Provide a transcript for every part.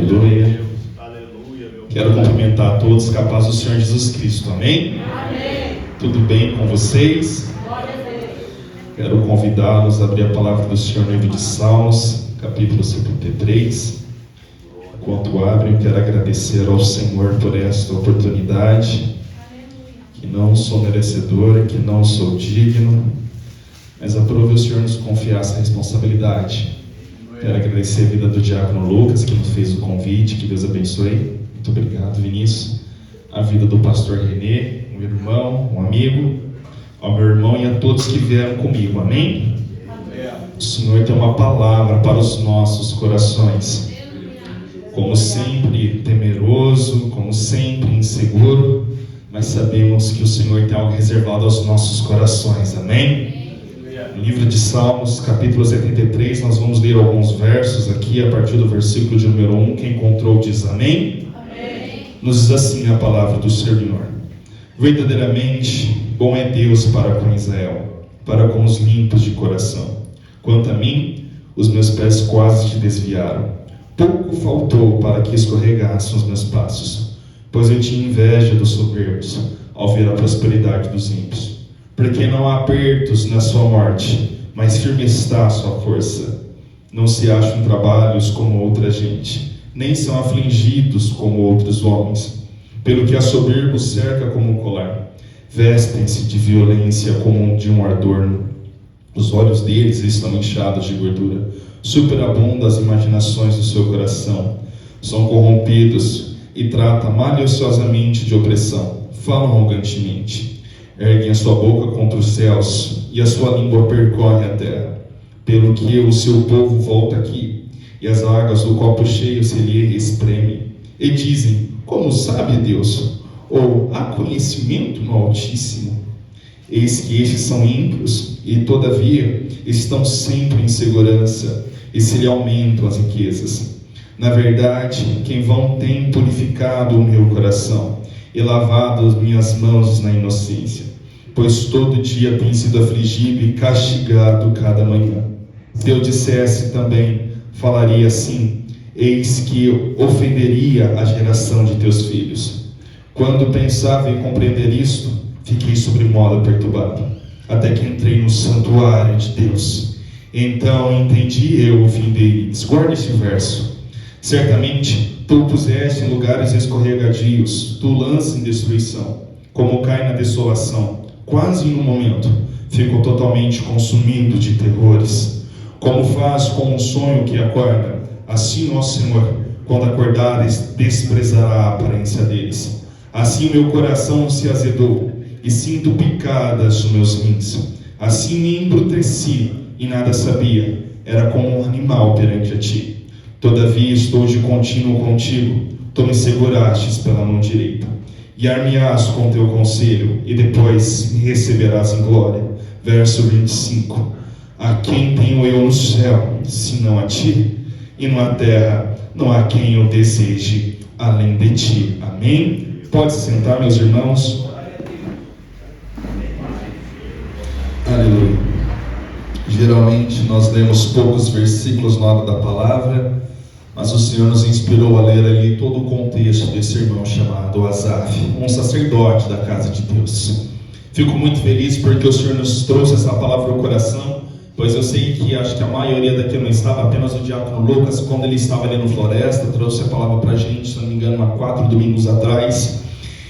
Aleluia. Quero cumprimentar a todos com a paz do Senhor Jesus Cristo. Amém? Amém. Tudo bem com vocês? Quero convidá-los a abrir a palavra do Senhor no livro de Salmos, capítulo 73. Enquanto abrem, quero agradecer ao Senhor por esta oportunidade, que não sou merecedor, que não sou digno, mas aprove o Senhor nos confiar essa responsabilidade. Quero agradecer a vida do diácono Lucas, que nos fez o convite, que Deus abençoe. Muito obrigado, Vinícius. A vida do pastor Renê, um irmão, um amigo, ao meu irmão e a todos que vieram comigo. Amém? O Senhor tem uma palavra para os nossos corações. Como sempre temeroso, como sempre inseguro, mas sabemos que o Senhor tem algo reservado aos nossos corações. Amém? No livro de Salmos, capítulo 73, nós vamos ler alguns versos aqui, a partir do versículo de número 1. Quem encontrou diz amém? Amém. Nos diz assim a palavra do Senhor: verdadeiramente bom é Deus para com Israel, para com os limpos de coração. Quanto a mim, os meus pés quase te desviaram. Pouco faltou para que escorregassem os meus passos, pois eu tinha inveja dos soberbos, ao ver a prosperidade dos ímpios. Porque não há apertos na sua morte, mas firme está a sua força. Não se acham trabalhos como outra gente, nem são afligidos como outros homens. Pelo que a soberbo cerca como um colar, vestem-se de violência como de um adorno. Os olhos deles estão inchados de gordura, superabundam as imaginações do seu coração. São corrompidos e tratam maliciosamente de opressão, falam arrogantemente. Erguem a sua boca contra os céus, e a sua língua percorre a terra. Pelo que o seu povo volta aqui, e as águas do copo cheio se lhe espremem. E dizem: como sabe Deus? Ou há conhecimento no Altíssimo? Eis que estes são ímpios, e todavia estão sempre em segurança, e se lhe aumentam as riquezas. Na verdade, quem vão tem purificado o meu coração, e lavado as minhas mãos na inocência, pois todo dia tem sido afligido e castigado cada manhã. Se eu dissesse também, falaria assim: eis que eu ofenderia a geração de teus filhos. Quando pensava em compreender isto, fiquei sobremodo perturbado, até que entrei no santuário de Deus. Então entendi eu o fim deles. Guarde esse verso. Certamente tu o puseste em lugares escorregadios, tu lanças em destruição, como cai na desolação, quase em um momento, ficou totalmente consumido de terrores. Como faz com um sonho que acorda, assim, ó Senhor, quando acordares, desprezará a aparência deles. Assim meu coração se azedou, e sinto picadas nos meus rins. Assim me embruteci, e nada sabia, era como um animal perante a ti. Todavia estou de contínuo contigo, tu me segurastes pela mão direita. Guiar-me-ás com teu conselho, e depois me receberás em glória. Verso 25. A quem tenho eu no céu, senão a ti? E na terra não há quem eu deseje além de ti. Amém? Pode se sentar, meus irmãos. Aleluia. Geralmente nós lemos poucos versículos na hora da palavra, mas o Senhor nos inspirou a ler ali todo o contexto desse irmão chamado Asaf, um sacerdote da casa de Deus. Fico muito feliz porque o Senhor nos trouxe essa palavra ao coração, pois eu sei que acho que a maioria daqui não estava, apenas o diácono Lucas, quando ele estava ali no Floresta, trouxe a palavra para a gente, se não me engano, há 4 domingos atrás.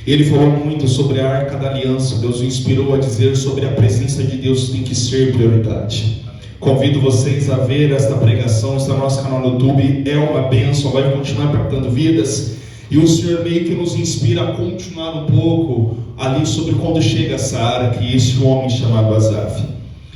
Ele falou muito sobre a Arca da Aliança. Deus o inspirou a dizer sobre a presença de Deus tem que ser prioridade. Convido vocês a ver esta pregação, está no nosso canal no YouTube, é uma bênção, vai continuar impactando vidas. E o Senhor meio que nos inspira a continuar um pouco ali sobre quando chega essa área, que este homem chamado Asaf.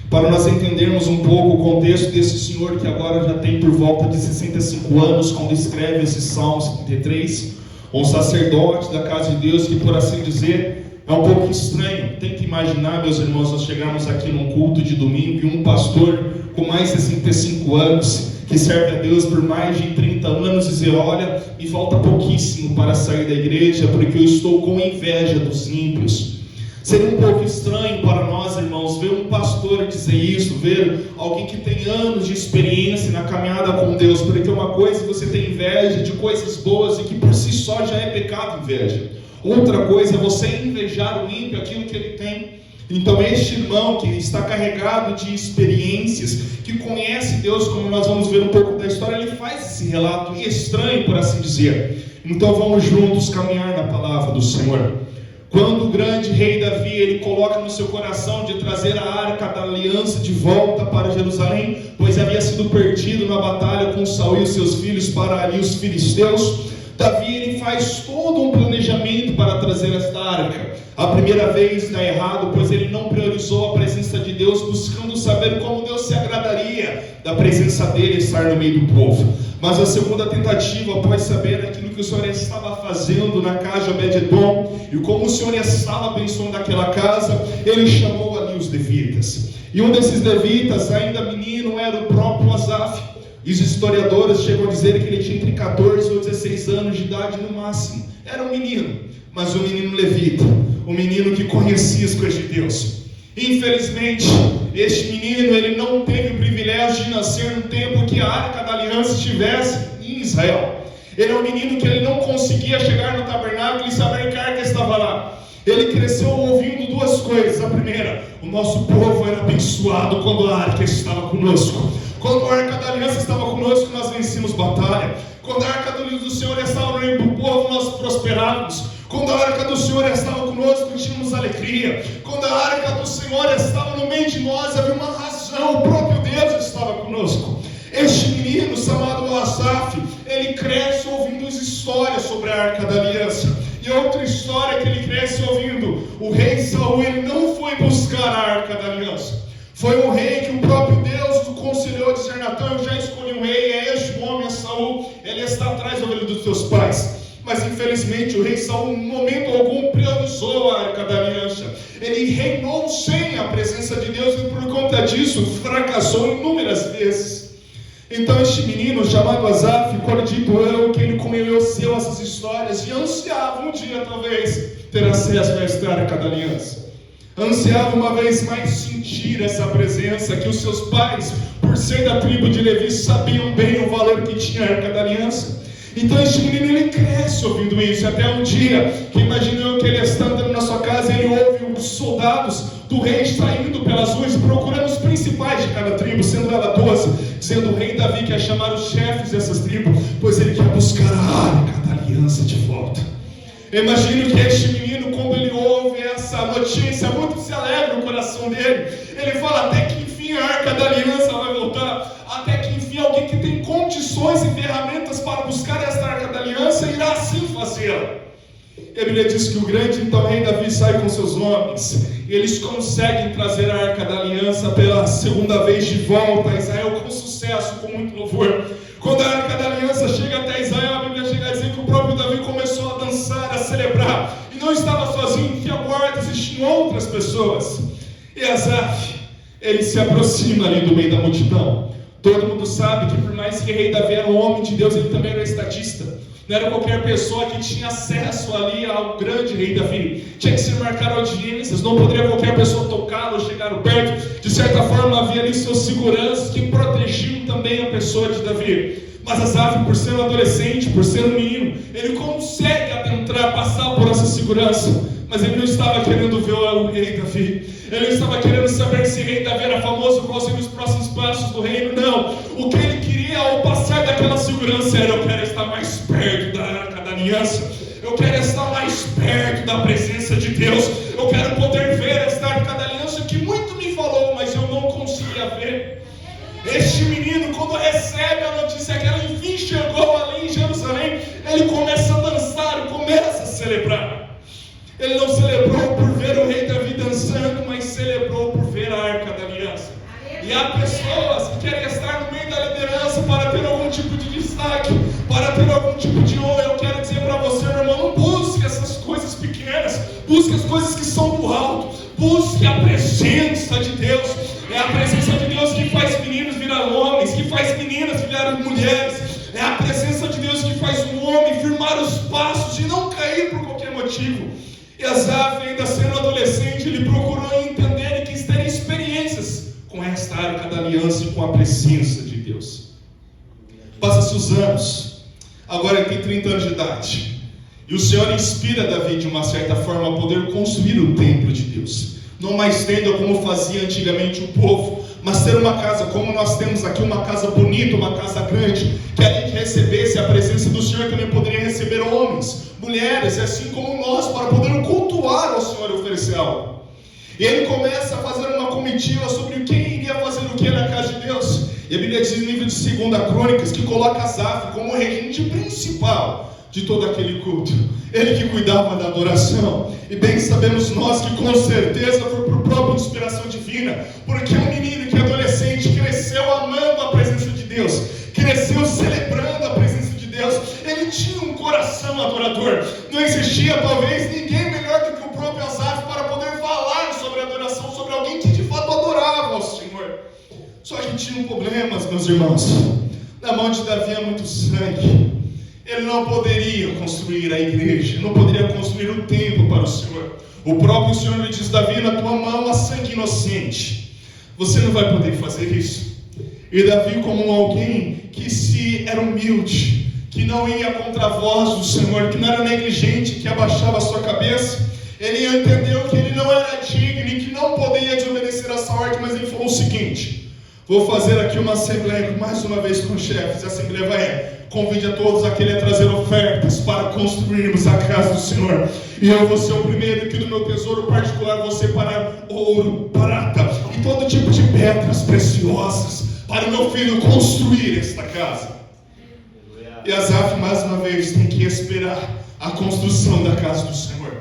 Para nós entendermos um pouco o contexto desse senhor que agora já tem por volta de 65 anos, quando escreve esse Salmo 73, um sacerdote da casa de Deus que, por assim dizer, é um pouco estranho. Tenta imaginar, meus irmãos, nós chegamos aqui num culto de domingo e um pastor com mais de 65 anos, que serve a Deus por mais de 30 anos, dizer: olha, me falta pouquíssimo para sair da igreja, porque eu estou com inveja dos ímpios. Seria um pouco estranho para nós, irmãos, ver um pastor dizer isso, ver alguém que tem anos de experiência na caminhada com Deus, porque uma coisa é você ter inveja de coisas boas e que por si só já é pecado inveja. Outra coisa é você invejar o ímpio, aquilo que ele tem. Então este irmão que está carregado de experiências, que conhece Deus, como nós vamos ver um pouco da história, ele faz esse relato estranho, por assim dizer. Então vamos juntos caminhar na palavra do Senhor. Quando o grande rei Davi, ele coloca no seu coração de trazer a arca da aliança de volta para Jerusalém, pois havia sido perdido na batalha com Saul e os seus filhos para ali os filisteus, Davi ele faz todo um planejamento para trazer esta arca. A primeira vez dá errado, pois ele não priorizou a presença de Deus, buscando saber como Deus se agradaria da presença dele estar no meio do povo. Mas a segunda tentativa, após saber aquilo que o Senhor estava fazendo na casa de Obed-edom, e como o Senhor estava abençoando aquela casa, ele chamou ali os levitas. E um desses levitas, ainda menino, era o próprio Asaf. E os historiadores chegam a dizer que ele tinha entre 14 ou 16 anos de idade no máximo. Era um menino, mas um menino levita, um menino que conhecia as coisas de Deus. Infelizmente, este menino ele não teve o privilégio de nascer no tempo que a Arca da Aliança estivesse em Israel. Ele é um menino que ele não conseguia chegar no tabernáculo e saber que a arca estava lá. Ele cresceu ouvindo duas coisas. A primeira, o nosso povo era abençoado quando a arca estava conosco. Quando a arca da aliança estava conosco, nós vencemos batalha. Quando a arca do Senhor estava no meio do povo, nós prosperávamos. Quando a arca do Senhor estava conosco, tínhamos alegria. Quando a arca do Senhor estava no meio de nós, havia uma razão, o próprio Deus estava conosco. Este menino, chamado Asaf, ele cresce ouvindo histórias sobre a arca da aliança. E outra história que ele cresce ouvindo: o rei Saul, ele não foi buscar a arca da aliança. Foi um rei que o próprio Deus conselhou, dizer: Natã, eu já escolhi um rei, é este homem, é Saul, ele está atrás da ovelha dos seus pais. Mas infelizmente o rei Saul, em momento algum, priorizou a arca da aliança. Ele reinou sem a presença de Deus e por conta disso fracassou inúmeras vezes. Então este menino chamado Asaf, acredito eu, que ele conheceu essas histórias e ansiava um dia talvez ter acesso a esta arca da aliança. Ansiava uma vez mais sentir essa presença, que os seus pais, por ser da tribo de Levi, sabiam bem o valor que tinha a arca da aliança. Então este menino ele cresce ouvindo isso, até um dia que imaginou que ele está andando na sua casa e ele ouve os soldados do rei saindo pelas ruas procurando os principais de cada tribo, sendo ela 12, dizendo: o rei Davi quer chamar os chefes dessas tribos, pois ele quer buscar a arca da aliança de volta. Eu imagino que este menino, quando ele ouve essa notícia, muito se alegra no coração dele. Ele fala: até que enfim a arca da aliança vai voltar, até que enfim alguém que tem condições e ferramentas para buscar esta arca da aliança irá assim fazê-la. E a Bíblia diz que o grande então rei Davi sai com seus homens, e eles conseguem trazer a arca da aliança pela segunda vez de volta a Israel com sucesso, com muito louvor. Quando a arca da aliança chega até Israel, a Bíblia chega a dizer que o próprio Davi começou a dançar, a celebrar, e não estava sozinho, que a guarda existiam outras pessoas. E Asaf, ele se aproxima ali do meio da multidão. Todo mundo sabe que por mais que o rei Davi era um homem de Deus, ele também era estatista. Não era qualquer pessoa que tinha acesso ali ao grande rei Davi. Tinha que se marcar audiências, não poderia qualquer pessoa tocá-lo, chegar perto. De certa forma havia ali seus seguranças que protegiam também a pessoa de Davi. Mas Asaf, por ser um adolescente, por ser um menino, ele consegue adentrar, passar por essa segurança. Mas ele não estava querendo ver o rei Davi. Ele não estava querendo saber se o rei Davi era famoso, quais seriam os próximos passos do reino. Não. O que ele queria ao passar daquela segurança era: eu quero estar mais perto da arca da aliança. Eu quero estar mais perto da presença de Deus. Eu quero poder ver esta arca da aliança que muito me falou, mas eu não conseguia ver. Este menino, quando recebe a notícia que ela enfim chegou ali em Jerusalém, ele começa a dançar, começa a celebrar. Ele não celebrou por ver o rei Davi dançando, mas celebrou por ver a arca da aliança. E há pessoas que querem estar no meio da liderança para ter algum tipo de destaque, para ter algum tipo de honra. Eu quero dizer para você, meu irmão, não busque essas coisas pequenas, busque as coisas que são do alto, busque a presença de Deus. É a presença de Deus que faz meninos virar homens, que faz meninas virar mulheres. É a presença de Deus que faz um homem firmar os passos e não cair por qualquer motivo. E Asaf, ainda sendo adolescente, ele procurou entender e quis ter experiências com esta arca da aliança e com a presença de Deus. Passa-se os anos, agora ele tem 30 anos de idade, e o Senhor inspira Davi de uma certa forma a poder construir o templo de Deus, não mais tendo como fazia antigamente o povo, mas ter uma casa como nós temos aqui, uma casa bonita, uma casa grande, que além de recebesse a presença do Senhor, também poderia receber homens, mulheres, assim como nós, para poder cultuar ao Senhor e oferecer algo. E ele começa a fazer uma comitiva sobre quem iria fazer o que na casa de Deus. E a Bíblia diz no livro de 2 Crônicas que coloca Asaf como o regente principal de todo aquele culto. Ele que cuidava da adoração. E bem sabemos nós que com certeza foi por própria inspiração divina, porque um menino que é adolescente cresceu amando a presença de Deus, cresceu celebrando a presença de Deus. Ele tinha um coração adorador. Não existia talvez ninguém melhor do que o próprio Asaf para poder falar sobre adoração, sobre alguém que de fato adorava ao Senhor. Só que tinha problemas, meus irmãos. Na mão de Davi há muito sangue. Ele não poderia construir a igreja, não poderia construir o templo para o Senhor. O próprio Senhor lhe diz: Davi, na tua mão há sangue inocente, você não vai poder fazer isso. E Davi, como alguém que era humilde, que não ia contra a voz do Senhor, que não era negligente, que abaixava a sua cabeça, ele entendeu que ele não era digno e que não poderia desobedecer essa ordem, mas ele falou o seguinte: vou fazer aqui uma assembleia, mais uma vez com os chefes. A assembleia vai convide a todos aquele a trazer ofertas para construirmos a casa do Senhor. E eu vou ser o primeiro que do meu tesouro particular vou separar ouro, prata e todo tipo de pedras preciosas para o meu filho construir esta casa. E Asaf mais uma vez tem que esperar a construção da casa do Senhor.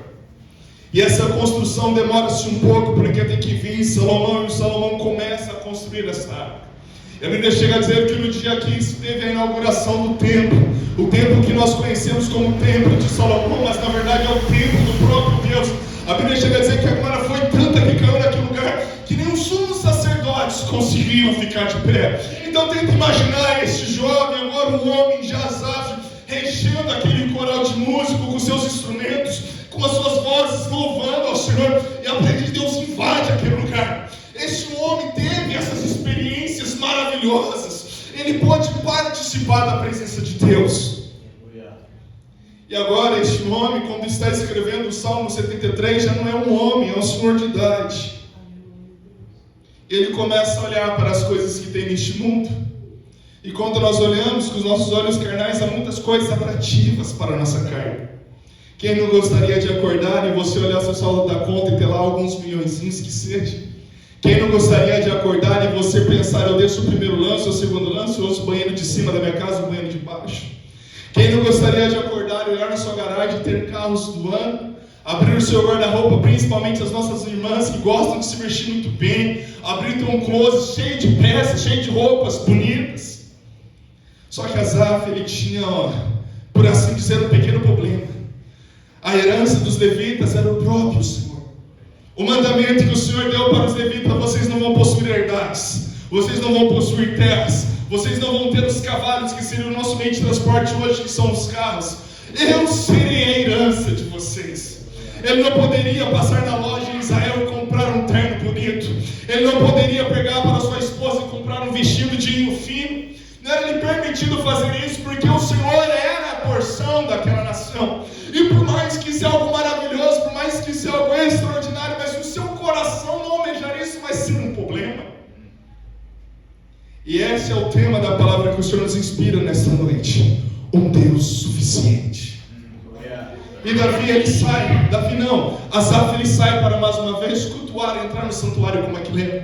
E essa construção demora-se um pouco, porque tem que vir Salomão, e Salomão começa a construir esta arca. E a Bíblia chega a dizer que no dia que teve a inauguração do templo, o templo que nós conhecemos como o templo de Salomão, mas na verdade é o templo do próprio Deus. A Bíblia chega a dizer que a glória foi tanta que caiu naquele lugar que nem os sumos sacerdotes conseguiram ficar de pé. Então tenta imaginar esse jovem, agora um homem de Asaf, enchendo aquele coral de músico com seus instrumentos, com as suas vozes louvando ao Senhor, e a presença de Deus invade aquele lugar. Esse homem teve essas experiências maravilhosas, ele pôde participar da presença de Deus. E agora este homem, quando está escrevendo o Salmo 73, já não é um homem, é um senhor de idade. Ele começa a olhar para as coisas que tem neste mundo, e quando nós olhamos com os nossos olhos carnais, há muitas coisas atrativas para a nossa carne. Quem não gostaria de acordar e você olhar seu saldo da conta e ter lá alguns milhõezinhos que seja? Quem não gostaria de acordar e você pensar: eu desço o primeiro lance, o segundo lance, eu ouço o banheiro de cima da minha casa, o banheiro de baixo? Quem não gostaria de acordar e olhar na sua garagem e ter carros do ano, abrir o seu guarda-roupa, principalmente as nossas irmãs que gostam de se vestir muito bem, abrir um closet cheio de peças, cheio de roupas bonitas? Só que Asaf, ele tinha, por assim dizer, um pequeno problema. A herança dos levitas era o próprio Senhor. O mandamento que o Senhor deu para os levitas: vocês não vão possuir herdades, vocês não vão possuir terras, vocês não vão ter os cavalos que seriam o nosso meio de transporte hoje, que são os carros. Eu serei a herança de vocês. Ele não poderia passar na loja em Israel e comprar um terno bonito. Ele não poderia pegar para sua esposa e comprar um vestido de linho fino. Não era lhe permitido fazer isso, porque o Senhor era a porção daquela nação. E por mais que isso é algo maravilhoso, por mais que isso é algo extraordinário, mas se o seu coração não almejar isso, vai ser um problema. E esse é o tema da palavra que o Senhor nos inspira nesta noite: um Deus suficiente. E Davi, ele sai, Asaf, ele sai para mais uma vez cultuar, entrar no santuário como Aquileu.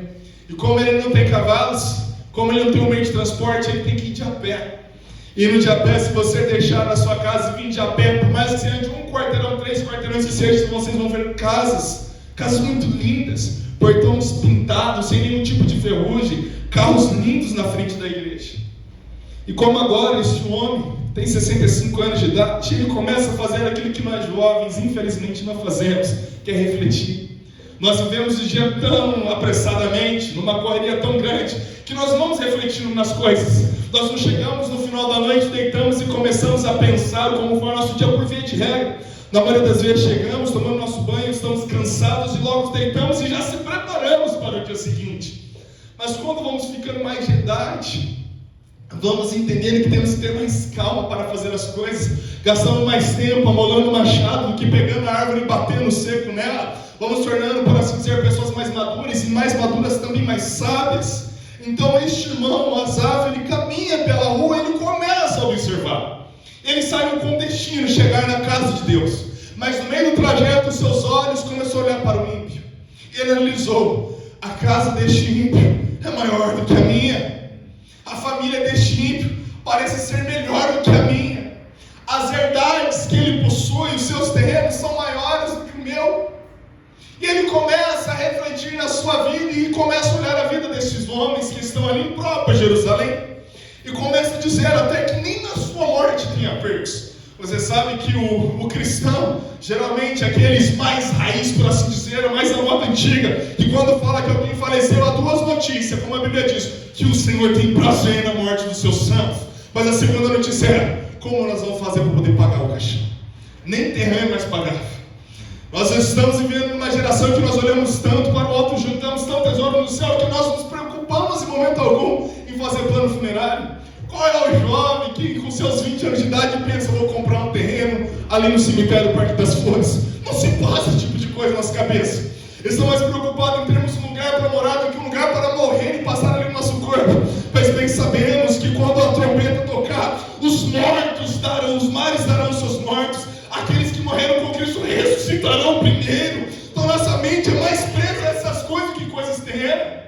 E como ele não tem cavalos, como ele não tem um meio de transporte, ele tem que ir de a pé. E no de a pé, se você deixar na sua casa e vir de a pé, por mais que seja de um quarteirão, 3 quarteirões que seja, vocês vão ver casas muito lindas, portões pintados, sem nenhum tipo de ferrugem, carros lindos na frente da igreja. E como agora este homem tem 65 anos de idade, ele começa a fazer aquilo que nós jovens, infelizmente, não fazemos, que é refletir. Nós vivemos o dia tão apressadamente, numa correria tão grande, que nós vamos refletindo nas coisas. Nós não chegamos no final da noite, deitamos e começamos a pensar como foi o nosso dia por via de regra. Na maioria das vezes chegamos, tomamos nosso banho, estamos cansados e logo deitamos e já se preparamos para o dia seguinte. Mas quando vamos ficando mais de idade, vamos entendendo que temos que ter mais calma para fazer as coisas. Gastamos mais tempo amolando o machado do que pegando a árvore e batendo seco nela. Vamos tornando, por assim dizer, pessoas mais maduras e mais maduras também mais sábias. Então este irmão, Asaf, ele caminha pela rua e ele começa a observar. Ele saiu com destino, chegar na casa de Deus. Mas no meio do trajeto, seus olhos começaram a olhar para o ímpio. Ele analisou: a casa deste ímpio é maior do que a minha. A família deste ímpio parece ser melhor do que a minha. As herdades que ele possui, os seus terrenos são maiores do que o meu. E ele começa a refletir na sua vida e começa a olhar a vida desses homens que estão ali em própria Jerusalém. E começa a dizer até que nem na sua morte tem apertos. Você sabe que o cristão, geralmente aqueles mais raiz, por assim dizer, mais da moda antiga, que quando fala que alguém faleceu, há duas notícias, como a Bíblia diz: que o Senhor tem prazer na morte dos seus santos. Mas a segunda notícia é: como nós vamos fazer para poder pagar o caixão? Nem terreno mais pagar. Nós estamos vivendo numa geração que nós olhamos tanto para o alto, juntamos tanto tesouro no céu, que nós nos preocupamos em momento algum em fazer plano funerário. Qual é o jovem que com seus 20 anos de idade pensa: vou comprar um terreno ali no cemitério do Parque das Flores? Não se passa esse tipo de coisa na nossa cabeça. Eles estão mais preocupados em termos um lugar para morar do que um lugar para morrer e passar ali no nosso corpo. Pois bem sabemos que quando a trombeta tocar, os mortos darão, os mares darão seus mortos. Aqueles que morreram com Cristo ressuscitarão primeiro. Então nossa mente é mais presa a essas coisas do que coisas terrenas.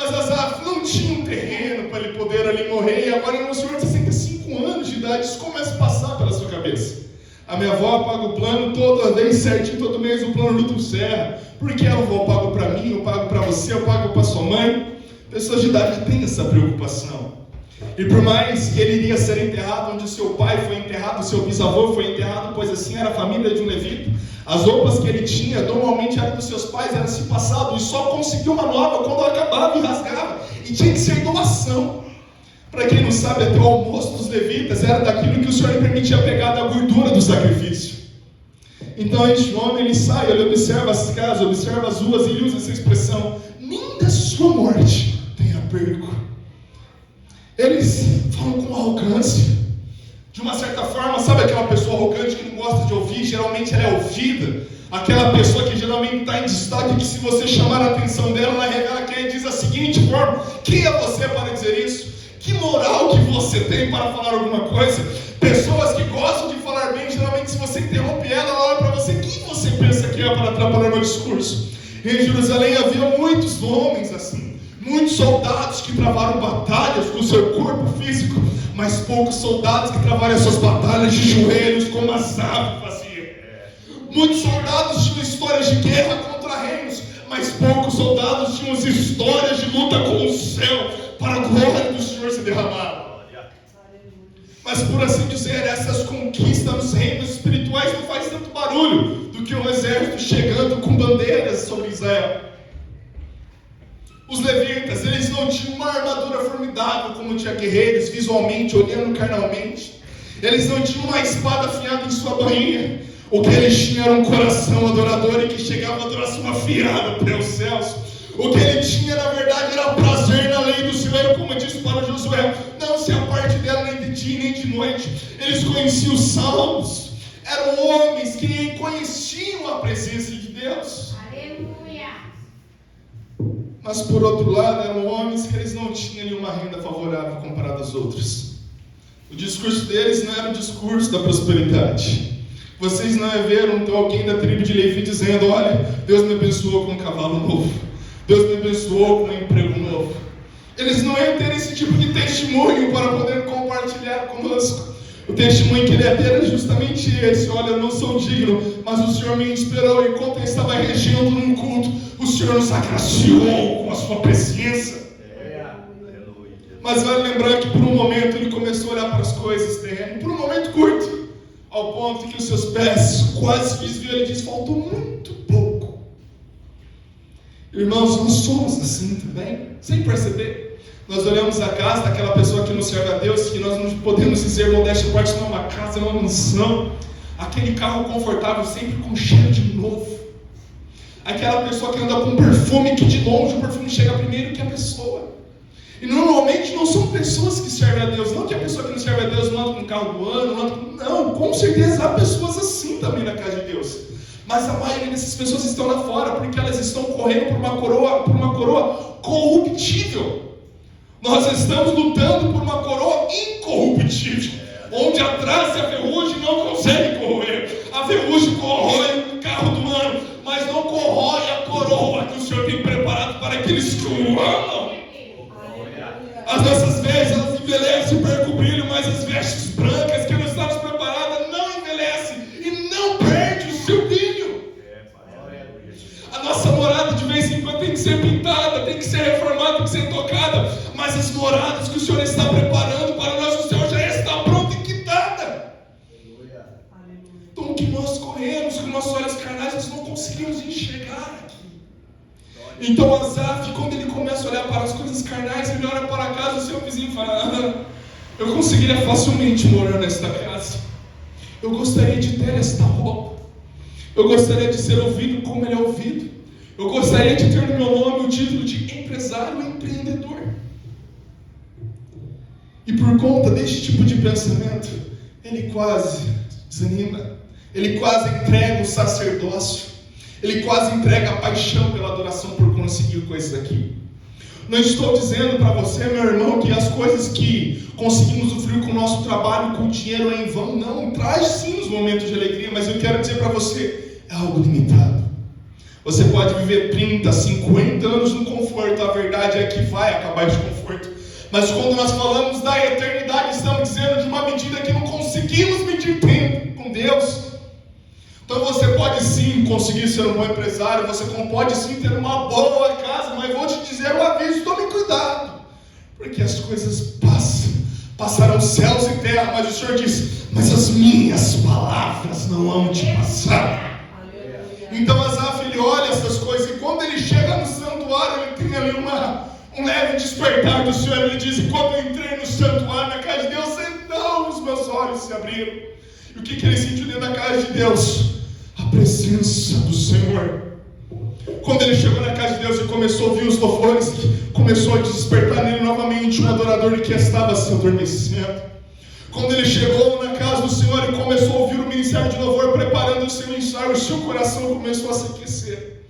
Mas Asaf não tinha um terreno para ele poder ali morrer. E agora, no senhor de 65 anos de idade, isso começa a passar pela sua cabeça. A minha avó paga o plano toda vez certinho, todo mês o plano Nutri Serra. Por que a avó paga para mim, eu pago para você, eu pago para sua mãe? Pessoas de idade têm essa preocupação. E por mais que ele iria ser enterrado onde seu pai foi enterrado, seu bisavô foi enterrado, pois assim era a família de um levita, as roupas que ele tinha normalmente eram dos seus pais, era assim passado, e só conseguiu uma nova quando acabava e rasgava, e tinha que ser doação. Para quem não sabe, até o almoço dos levitas era daquilo que o Senhor lhe permitia pegar da gordura do sacrifício. Então este homem, ele sai, ele observa as casas, observa as ruas, e ele usa essa expressão: nem da sua morte tenha perco. Eles falam com arrogância. De uma certa forma, sabe aquela pessoa arrogante que não gosta de ouvir? Geralmente ela é ouvida. Aquela pessoa que geralmente está em destaque, que se você chamar a atenção dela, ela revela quem diz a seguinte forma: quem é você para dizer isso? Que moral que você tem para falar alguma coisa? Pessoas que gostam de falar bem, geralmente se você interrompe ela, ela olha para você: quem você pensa que é para atrapalhar meu discurso? Em Jerusalém havia muitos homens assim. Muitos soldados que travaram batalhas com o seu corpo físico, mas poucos soldados que travaram as suas batalhas de joelhos, como Asaf fazia. Muitos soldados tinham histórias de guerra contra reinos, mas poucos soldados tinham histórias de luta com o céu, para a glória do Senhor se derramar. Mas por assim dizer, essas conquistas nos reinos espirituais não faz tanto barulho do que um exército chegando com bandeiras sobre Israel. Os levitas, eles não tinham uma armadura formidável como tinha guerreiros, visualmente, olhando carnalmente. Eles não tinham uma espada afiada em sua bainha. O que eles tinham era um coração adorador e que chegava a adoração afiada para os céus. O que ele tinha, na verdade, era prazer na lei do Senhor, como disse para Josué: não se aparte dela nem de dia nem de noite. Eles conheciam os salmos. Eram homens que conheciam a presença de Deus. Mas por outro lado, eram homens que eles não tinham nenhuma renda favorável comparado às outras. O discurso deles não era o discurso da prosperidade. Vocês não viram então alguém da tribo de Levi dizendo: olha, Deus me abençoou com um cavalo novo, Deus me abençoou com um emprego novo. Eles não iam ter esse tipo de testemunho para poder compartilhar conosco. O testemunho que ele ia ter era justamente esse: olha, eu não sou digno, mas o Senhor me inspirou enquanto eu estava regendo num culto. O Senhor nos agraciou com a sua presença. Mas vale lembrar que por um momento ele começou a olhar para as coisas terrenas, por um momento curto, ao ponto que os seus pés quase desviou. Ele diz: faltou muito pouco. Irmãos, nós somos assim também, sem perceber. Nós olhamos a casa daquela pessoa que não serve a Deus, que nós não podemos dizer modéstia à parte, não é uma casa, é uma mansão. aquele carro confortável sempre com cheiro de novo, aquela pessoa que anda com perfume que de longe o perfume chega primeiro que a pessoa. E normalmente não são pessoas que servem a Deus, não que a pessoa que não serve a Deus não anda com o carro do ano, não, com certeza há pessoas assim também na casa de Deus. Mas a maioria dessas pessoas estão lá fora porque elas estão correndo por uma coroa corruptível. Nós estamos lutando por uma coroa incorruptível, onde a traça e a ferrugem não conseguem corroer. A ferrugem corrói o carro do ano, mas não corrói a coroa que o Senhor tem preparado para aqueles que o amam. As nossas vestes, elas envelhecem e percam o brilho, mas as vestes brancas que nós estamos preparadas não envelhecem e não perdem o seu brilho. A nossa morada de vez em quando tem que ser pintada, tem que ser reformada, tem que ser tocada, mas as moradas que o Senhor está preparando para nós, o Senhor já está pronta e quitada. Então o que nós corremos com nossos olhos carnais, nós não conseguimos enxergar aqui. Então Asaf, quando ele começa a olhar para as coisas carnais, ele olha para a casa do seu vizinho e fala: eu conseguiria facilmente morar nesta casa, eu gostaria de ter esta roupa, eu gostaria de ser ouvido como ele é ouvido, eu gostaria de ter no meu nome o título de empresário e empreendedor. E por conta deste tipo de pensamento, ele quase desanima, ele quase entrega o sacerdócio, ele quase entrega a paixão pela adoração por conseguir coisas aqui. Não estou dizendo para você, meu irmão, que as coisas que conseguimos usufruir com o nosso trabalho, com o dinheiro é em vão. Não, traz sim os momentos de alegria, mas eu quero dizer para você, é algo limitado. Você pode viver 30, 50 anos no conforto, a verdade é que vai acabar esse conforto. Mas quando nós falamos da eternidade, estamos dizendo de uma medida que não conseguimos medir tempo com Deus. Então você pode sim conseguir ser um bom empresário, você pode sim ter uma boa casa, mas vou te dizer um aviso, tome cuidado, porque as coisas passarão céus e terra, mas o Senhor diz, mas as minhas palavras não hão de passar. Então Asaf, ele olha essas coisas, e quando ele chega no santuário, ele tem ali um leve despertar do Senhor. Ele diz, e quando eu entrei no santuário, na casa de Deus, então os meus olhos se abriram. E o que ele sentiu dentro da casa de Deus? A presença do Senhor. Quando ele chegou na casa de Deus e começou a ouvir os louvores, começou a despertar nele novamente um adorador que estava se adormecendo. Quando ele chegou na casa do Senhor e começou a ouvir o ministério de louvor preparando o seu ensaio, o seu coração começou a se aquecer.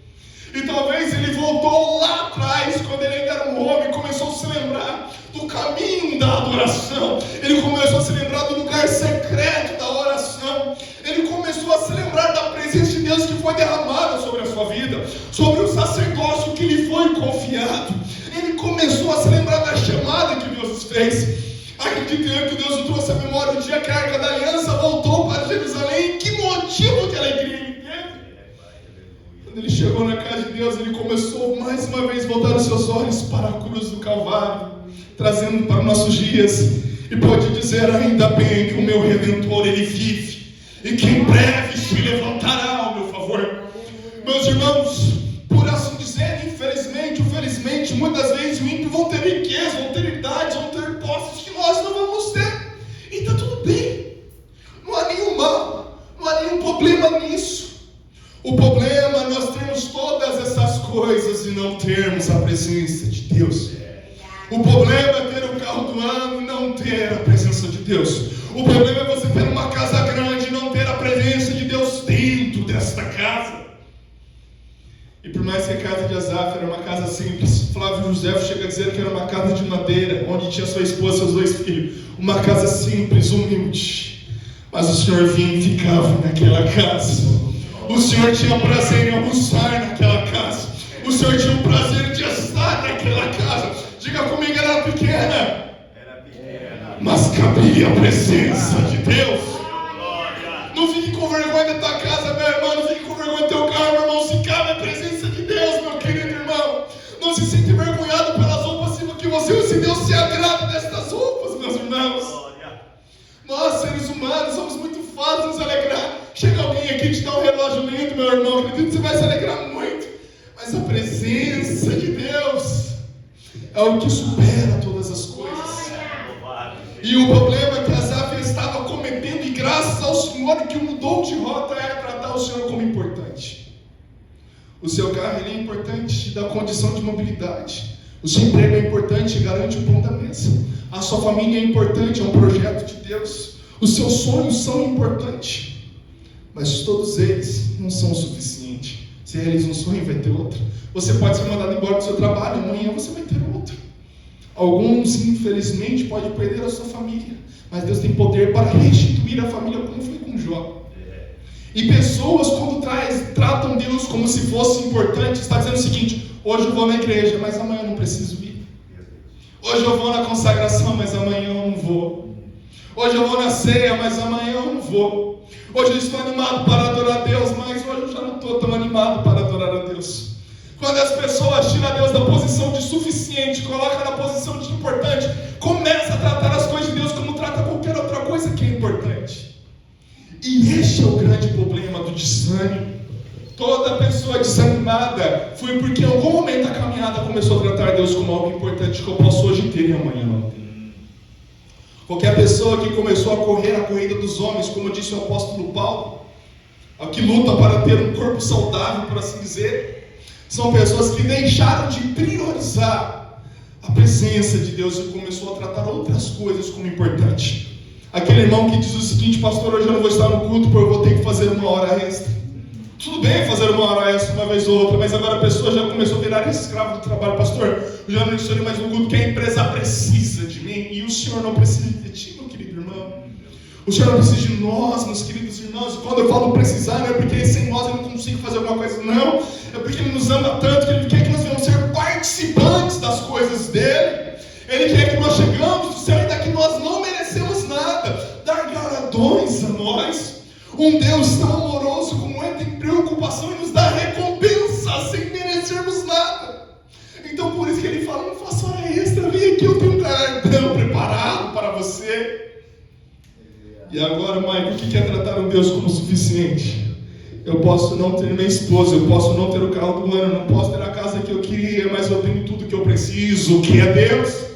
E talvez ele voltou lá atrás, quando ele ainda era um homem, começou a se lembrar do caminho da adoração. Ele começou a se lembrar do lugar secreto da oração. Ele começou a se lembrar da presença de Deus que foi derramada sobre a sua vida, sobre o sacerdócio que lhe foi confiado. Ele começou a se lembrar da chamada que Deus fez. Acreditando que Deus o trouxe à memória do dia que a Arca da Aliança voltou para Jerusalém. Que motivo de alegria ele teve! Quando ele chegou na casa de Deus, ele começou mais uma vez a voltar os seus olhos para a cruz do Calvário, trazendo para os nossos dias, e pode dizer, ainda bem que o meu Redentor, ele vive, e que em breve se levantará ao meu favor. Meus irmãos, por assim dizer, infelizmente, felizmente, muitas vezes o ímpio vão ter riqueza, vão ter idades, vão ter posses que nós não vamos ter, e está tudo bem, não há nenhum mal, não há nenhum problema nisso. O problema é nós termos todas essas coisas e não termos a presença de Deus. O problema é ter o carro do ano e não ter a presença de Deus. O problema é você ter uma casa grande e não ter a presença de Deus dentro desta casa. E por mais que a casa de Asaf era uma casa simples, Flávio José chega a dizer que era uma casa de madeira, onde tinha sua esposa e seus 2 filhos. Uma casa simples, humilde. Mas o Senhor vinha e ficava naquela casa. O Senhor tinha prazer em almoçar naquela casa. O Senhor tinha o prazer de estar naquela casa. Diga comigo, era pequena, mas cabia a presença de Deus. Não fique com vergonha da tua casa, meu irmão. Não fique com vergonha do teu carro, meu irmão. Se cabe a presença de Deus, meu querido irmão. Não se sinta envergonhado pelas roupas que você usa. Se Deus se agrada destas roupas, meus irmãos. Nós, seres humanos, somos muito fáceis de nos alegrar. Chega alguém aqui e te dá um relógio lindo, meu irmão. Acredito que você vai se alegrar muito. Mas a presença de Deus é o que supera todas as coisas. E o problema é que Asaf estava cometendo, e graças graças ao Senhor, que mudou de rota é tratar o Senhor como importante. O seu carro ele é importante, te dá condição de mobilidade. O seu emprego é importante, garante o pão da mesa. A sua família é importante, é um projeto de Deus. Os seus sonhos são importantes, mas todos eles não são o suficiente. Você realiza um sonho, vai ter outro. Você pode ser mandado embora do seu trabalho, amanhã você vai ter outro. Alguns, infelizmente, podem perder a sua família, mas Deus tem poder para restituir a família, como foi com Jó. E pessoas, quando tratam Deus como se fosse importante, está dizendo o seguinte: hoje eu vou na igreja, mas amanhã eu não preciso ir. Hoje eu vou na consagração, mas amanhã eu não vou. Hoje eu vou na ceia, mas amanhã eu não vou. Hoje eu estou animado para adorar a Deus, mas hoje eu já não estou tão animado para adorar a Deus. Quando as pessoas tiram Deus da posição de suficiente, colocam na posição de importante, começa a tratar as coisas de Deus como trata qualquer outra coisa que é importante. E este é o grande problema do desânimo. Toda pessoa desanimada foi porque em algum momento a caminhada começou a tratar Deus como algo importante que eu posso hoje ter e amanhã não ter. Qualquer pessoa que começou a correr a corrida dos homens, como disse o apóstolo Paulo, a que luta para ter um corpo saudável, por assim dizer, são pessoas que deixaram de priorizar a presença de Deus e começou a tratar outras coisas como importante. Aquele irmão que diz o seguinte: pastor, hoje eu não vou estar no culto porque eu vou ter que fazer uma hora extra. Tudo bem fazer uma hora extra uma vez ou outra, mas agora a pessoa já começou a virar escravo do trabalho. Pastor, eu já não estou mais no culto porque a empresa precisa de mim e o Senhor não precisa de ti, meu querido irmão. O Senhor não precisa de nós, meus queridos irmãos. E quando eu falo precisar, não é porque sem nós eu não consigo fazer alguma coisa, não. É porque Ele nos ama tanto que Ele quer que nós venhamos ser participantes das coisas dEle. Ele quer que nós chegamos do céu, ainda que nós não merecemos nada, dar galardões a nós. Um Deus tão amoroso como Ele tem preocupação em nos dar recompensa sem merecermos nada. Então por isso que Ele fala: não faça hora extra, vem aqui, eu tenho um galardão preparado para você. E agora, Maico, o que é tratar um Deus como suficiente? Eu posso não ter minha esposa, eu posso não ter o carro do ano, eu não posso ter a casa que eu queria, mas eu tenho tudo que eu preciso. O que é Deus?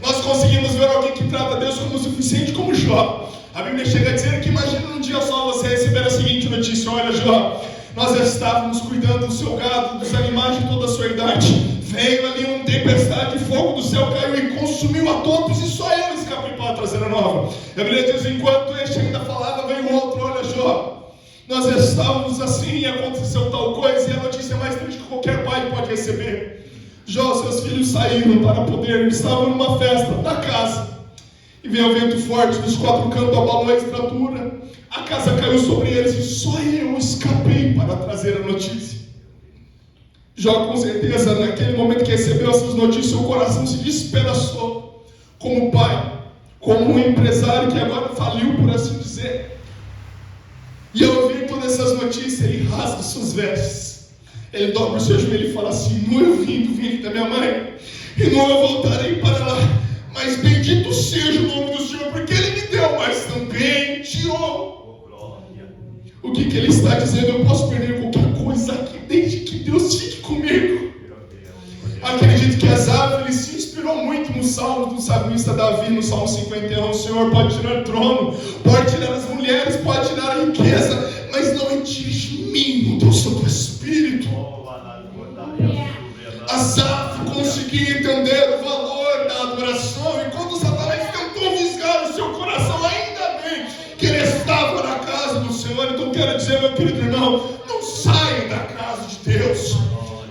Nós conseguimos ver alguém que trata Deus como suficiente, como Jó. A Bíblia chega a dizer que imagina num dia só você receber a seguinte notícia: olha, Jó, nós estávamos cuidando do seu gado, dos animais de toda a sua idade. Veio ali uma tempestade de fogo do céu, caiu e consumiu a todos, e só eu escapei para a traseira nova. A Bíblia diz: enquanto este ainda falava, veio outro: olha, Jó, nós estávamos assim e aconteceu tal coisa. E a notícia mais triste que qualquer pai pode receber: Jó, seus filhos saíram para poder, estavam numa festa da casa, e veio o vento forte dos quatro cantos, abalou a estrutura, a casa caiu sobre eles, e só eu escapei para trazer a notícia. Jó, com certeza, naquele momento que recebeu essas notícias, o coração se despedaçou, como pai, como um empresário que agora faliu, por assim dizer. E ao ouvir todas essas notícias, ele rasga suas vestes, ele dobra o seu joelho e fala assim: não eu vim do ventre da minha mãe, e não eu voltarei para lá, mas bendito seja o nome do Senhor, porque Ele me deu, mas também tirou. O que Ele está dizendo? Eu posso perder qualquer coisa aqui, desde que Deus fique comigo. Acredito que Asaf, ele se inspirou muito no salmo do salmista Davi, no Salmo 51. O Senhor pode tirar o trono, pode tirar as mulheres, pode tirar a riqueza, mas não retire de mim o teu Santo Espírito. Asaf conseguia entender o valor da adoração, e quando Satanás tentou visgar o seu coração, ainda bem que ele estava na casa do Senhor. Então quero dizer, meu querido irmão, não saia da casa de Deus.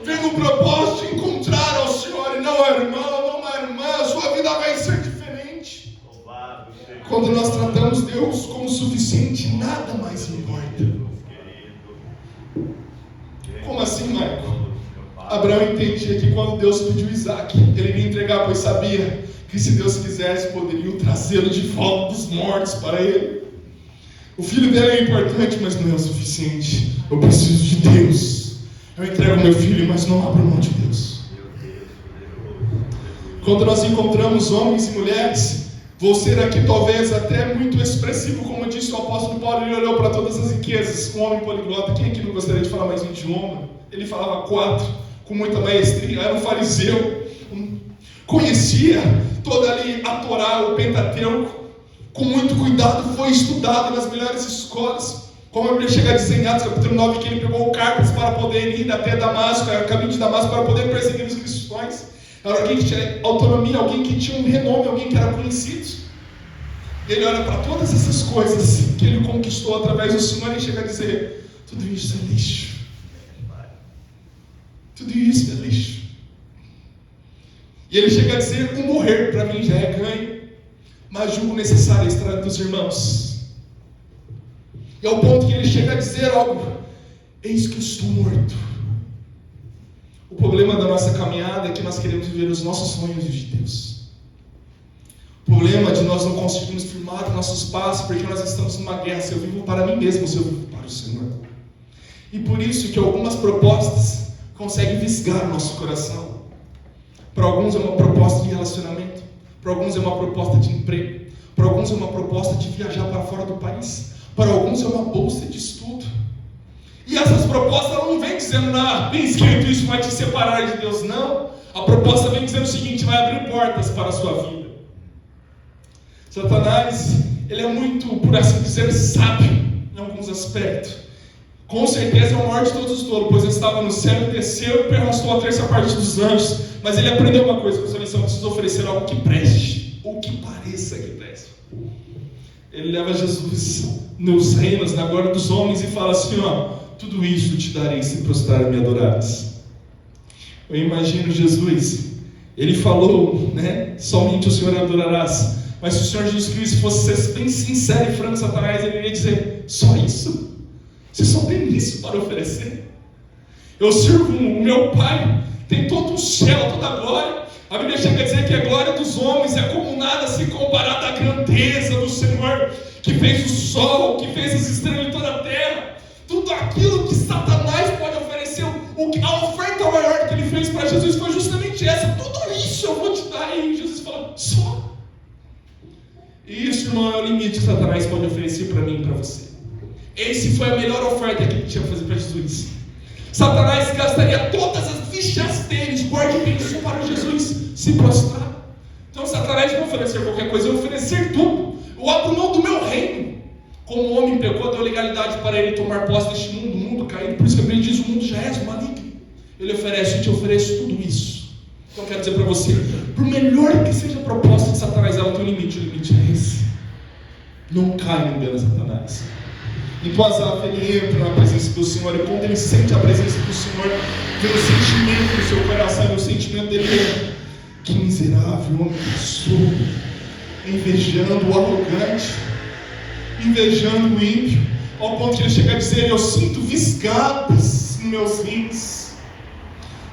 Vem no propósito de encontrar ao Senhor, e não é irmão, não é irmã, a sua vida vai ser diferente. Quando nós tratamos Deus como suficiente, nada mais importa. Como assim, Michael? Abraão entendia que quando Deus pediu Isaac, ele iria entregar, pois sabia que se Deus quisesse, poderiam trazê-lo de volta dos mortos para ele. O filho dele é importante, mas não é o suficiente. Eu preciso de Deus. Eu entrego meu filho, mas não abro mão de Deus. Quando nós encontramos homens e mulheres, vou ser aqui talvez até muito expressivo, como disse o apóstolo Paulo, ele olhou para todas as riquezas, um homem poliglota. Quem aqui não gostaria de falar mais um idioma? Ele falava 4, com muita maestria, era um fariseu, conhecia toda ali a Torá, o Pentateuco, com muito cuidado, foi estudado nas melhores escolas. Como a Bíblia chega a dizer em Atos capítulo 9, que ele pegou cartas para poder ir até Damasco, a caminho de Damasco, para poder perseguir os cristãos. Era alguém que tinha autonomia, alguém que tinha um renome, alguém que era conhecido. Ele olha para todas essas coisas que ele conquistou através do Senhor e chega a dizer: tudo isso é lixo. Tudo isso é lixo. E ele chega a dizer: o morrer para mim já é ganho, mas julgo necessário estar entre os irmãos. E ao ponto que ele chega a dizer algo: eis que estou morto. O problema da nossa caminhada é que nós queremos viver os nossos sonhos de Deus. O problema de nós não conseguirmos firmar nossos passos porque nós estamos numa guerra. Se eu vivo para mim mesmo, se eu vivo para o Senhor. E por isso que algumas propostas conseguem visgar o nosso coração. Para alguns é uma proposta de relacionamento, para alguns é uma proposta de emprego, para alguns é uma proposta de viajar para fora do país, para alguns é uma bolsa de estudo. E essas propostas não vêm dizendo: bem escrito, isso vai te separar de Deus. Não. A proposta vem dizendo o seguinte: vai abrir portas para a sua vida. Satanás, ele é muito, por assim dizer, sábio em alguns aspectos. Com certeza é o maior de todos os tolos, pois ele estava no céu e desceu e perrastou a terça parte dos anjos. Mas ele aprendeu uma coisa com essa lição: precisa oferecer algo que preste, ou que pareça que preste. Ele leva Jesus nos reinos, na glória dos homens, e fala assim: tudo isso te darei se prostrar e me adorares. Eu imagino Jesus, ele falou, somente o Senhor adorarás. Mas se o Senhor Jesus Cristo fosse ser bem sincero e franco, Satanás, ele iria dizer: só isso? Você só tem isso para oferecer? Eu sirvo o meu Pai, tem todo o céu, toda a glória. A Bíblia chega a dizer que a glória dos homens é como nada se comparada à grandeza do Senhor, que fez o sol, que fez as estrelas em toda a terra. Tudo aquilo que Satanás pode oferecer, a oferta maior que ele fez para Jesus foi justamente essa: tudo isso eu vou te dar. E Jesus falou: só? E isso, irmão, é o limite que Satanás pode oferecer para mim e para você. Esse foi a melhor oferta que ele tinha que fazer para Jesus. Satanás gastaria todas as fichas deles, guarde bem isso, para Jesus se prostrar. Então Satanás não oferecer qualquer coisa, eu oferecer tudo. Eu abro mão do meu reino. Como o homem pecou, deu legalidade para ele tomar posse deste mundo, o mundo caído. Por isso que a Bíblia diz: o mundo já é maligno. Ele oferece: eu te ofereço tudo isso. Então eu quero dizer para você, por melhor que seja a proposta de Satanás, ela tem um limite. O limite é esse: não cai no engano de Satanás. Então Asaf, ele entra na presença do Senhor, e quando ele sente a presença do Senhor, vem um sentimento no seu coração, e o sentimento dele é: que miserável homem que sou, invejando o arrogante, invejando o ímpio, ao ponto que ele chega a dizer: eu sinto visgadas nos meus rins.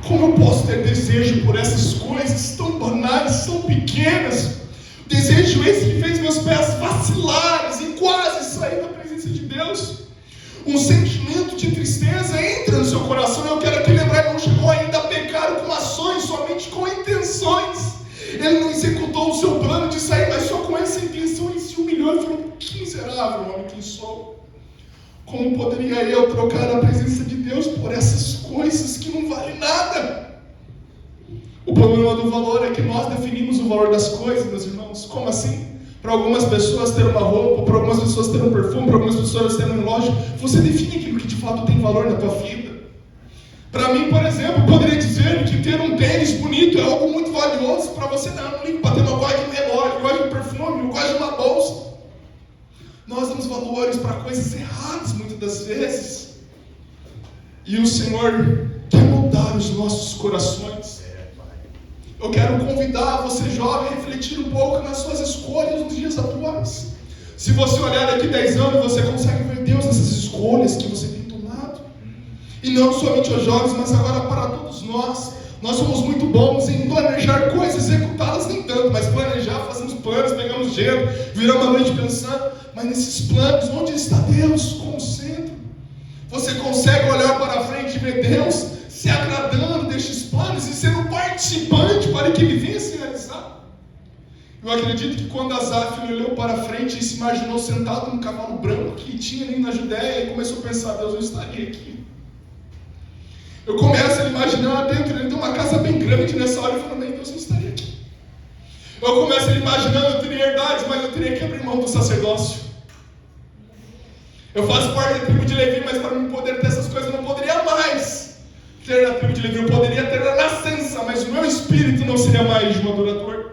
Como eu posso ter desejo por essas coisas tão banais, tão pequenas? Desejo esse que fez meus pés vacilares e quase sair da presença de Deus. Um sentimento de tristeza entra no seu coração. Eu quero que lembrar: ele não chegou ainda a pecar com ações, somente com intenções. Ele não executou o seu plano de sair, mas só com essa intenção ele se humilhou e falou: que miserável homem que sou. Como poderia eu trocar a presença de Deus por essas coisas que não valem nada? O problema do valor é que nós definimos o valor das coisas, meus irmãos. Como assim? Para algumas pessoas ter uma roupa, para algumas pessoas ter um perfume, para algumas pessoas ter um relógio, você define aquilo que de fato tem valor na tua vida. Para mim, por exemplo, eu poderia dizer que ter um tênis bonito é algo muito valioso. Para você não ligo para ter uma gosta de um relógio, gosta de um perfume, gosta de uma bolsa. Nós damos valores para coisas erradas muitas das vezes. E o Senhor quer mudar os nossos corações. Eu quero convidar você, jovem, a refletir um pouco nas suas escolhas nos dias atuais. Se você olhar daqui 10 anos, você consegue ver Deus nessas escolhas que você tem tomado. E não somente os jovens, mas agora para todos nós. Nós somos muito bons em planejar coisas, executá-las nem tanto, mas planejar, fazemos planos, pegamos dinheiro, viramos a noite pensando. Mas nesses planos, onde está Deus como centro? Você consegue olhar para a frente e ver Deus se agradando destes planos e sendo participante para que ele venha se realizar? Eu acredito que quando Asaf olhou para frente e se imaginou sentado num cavalo branco que tinha ali na Judéia, e começou a pensar: Deus, eu estaria aqui. Eu começo a imaginar dentro de uma casa bem grande nessa hora, e falo: Deus, eu estaria aqui. Eu começo imaginando, eu teria herdades, mas eu teria que abrir mão do sacerdócio. Eu faço parte da tribo de Levi, mas para mim poder ter essas coisas eu não poderia mais ter na tribo de Levi. Eu poderia ter a nascença, mas o meu espírito não seria mais de um adorador.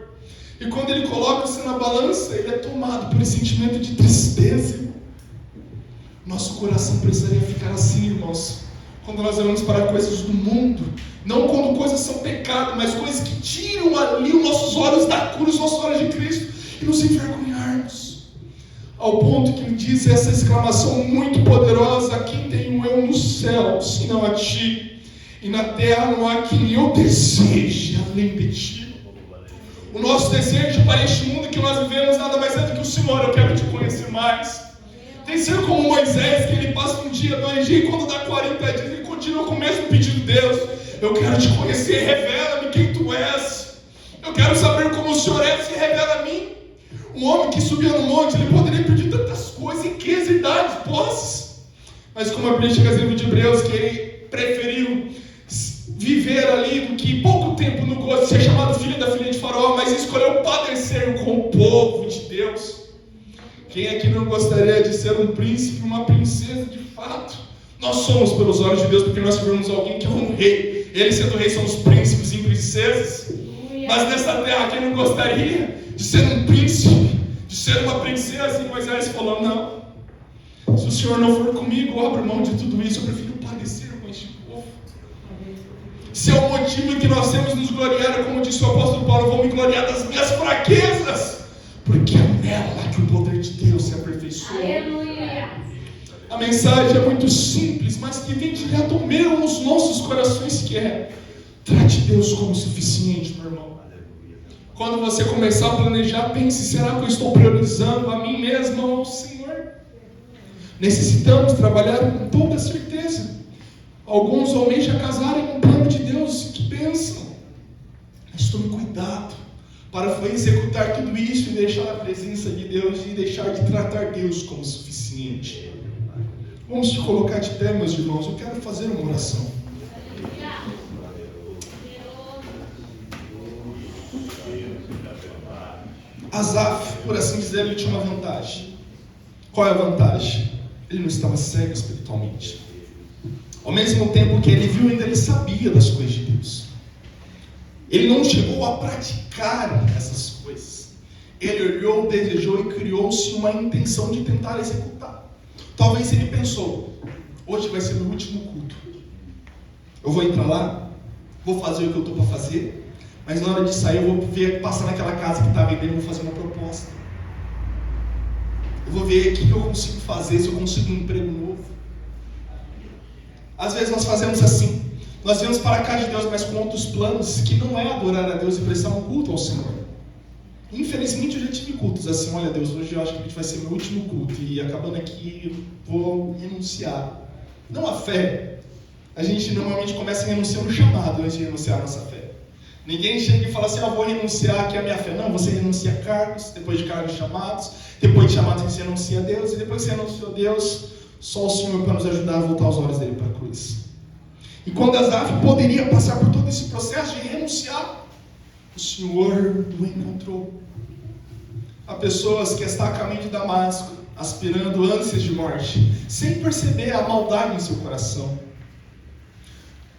E quando ele coloca-se na balança, ele é tomado por esse sentimento de tristeza. Nosso coração precisaria ficar assim, irmãos, quando nós olhamos para coisas do mundo, não quando coisas são pecado, mas coisas que tiram ali os nossos olhos da cruz, os nossos olhos de Cristo, e nos envergonharmos. Ao ponto que me diz essa exclamação muito poderosa: quem tenho eu no céu, senão a ti? E na terra não há quem eu deseje além de ti. O nosso desejo para este mundo que nós vivemos nada mais é do que o Senhor. Eu quero te conhecer mais. Tem que ser como Moisés, que ele passa um dia, 2 dias, e quando dá 40 dias, ele continua com o mesmo pedido de Deus: eu quero te conhecer, revela-me quem tu és. Eu quero saber como o Senhor é, se revela a mim. Um homem que subia no monte, ele poderia pedir tantas coisas, riquezas, idades, posses. Mas como a Bíblia chega a livro de Hebreus, que ele preferiu viver ali do que pouco tempo no gozo de ser chamado filho da filha de Faraó, mas escolheu padecer com o povo de Deus. Quem aqui não gostaria de ser um príncipe, uma princesa de fato? Nós somos pelos olhos de Deus, porque nós servimos alguém que é um rei. Ele sendo rei são os príncipes e princesas. Mas nessa terra, quem não gostaria de ser um príncipe, de ser uma princesa? E Moisés falou: não, se o Senhor não for comigo, eu abro mão de tudo isso. Eu prefiro padecer com este povo. Se é o motivo que nós temos nos gloriar, como disse o apóstolo Paulo, eu vou me gloriar das minhas fraquezas, porque é nela que o poder de Deus se aperfeiçoa. Aleluia. A mensagem é muito simples, mas que vem direto ao meu, nos nossos corações, que é: trate Deus como suficiente, meu irmão. Quando você começar a planejar, pense: será que eu estou priorizando a mim mesmo ou ao Senhor? Necessitamos trabalhar com toda certeza. Alguns almejam casarem com o plano de Deus, que pensam. Mas tome cuidado para executar tudo isso e deixar a presença de Deus e deixar de tratar Deus como suficiente. Vamos se colocar de pé, meus irmãos. Eu quero fazer uma oração. Asaf, por assim dizer, ele tinha uma vantagem. Qual é a vantagem? Ele não estava cego espiritualmente. Ao mesmo tempo que ele viu, ainda ele sabia das coisas de Deus. Ele não chegou a praticar essas coisas. Ele olhou, desejou e criou-se uma intenção de tentar executar. Talvez ele pensou: hoje vai ser meu último culto. Eu vou entrar lá, vou fazer o que eu estou para fazer, mas na hora de sair eu vou passar naquela casa que está vendendo, vou fazer uma proposta. Eu vou ver o que eu consigo fazer, se eu consigo um emprego novo. Às vezes nós fazemos assim. Nós viemos para a casa de Deus, mas com outros planos, que não é adorar a Deus e prestar um culto ao Senhor. Infelizmente eu já tive cultos assim: olha Deus, hoje eu acho que vai ser meu último culto, e acabando aqui eu vou renunciar. Não a fé. A gente normalmente começa renunciando o chamado antes de renunciar a nossa fé. Ninguém chega e fala assim: vou renunciar aqui a minha fé. Não, você renuncia a cargos, depois de cargos chamados, depois de chamados você renuncia a Deus, e depois que você renuncia a Deus, só o Senhor para nos ajudar a voltar os olhos dele para a cruz. E quando Asaf poderia passar por todo esse processo de renunciar, o Senhor o encontrou. Há pessoas que estão a caminho de Damasco, aspirando ânsias de morte, sem perceber a maldade em seu coração.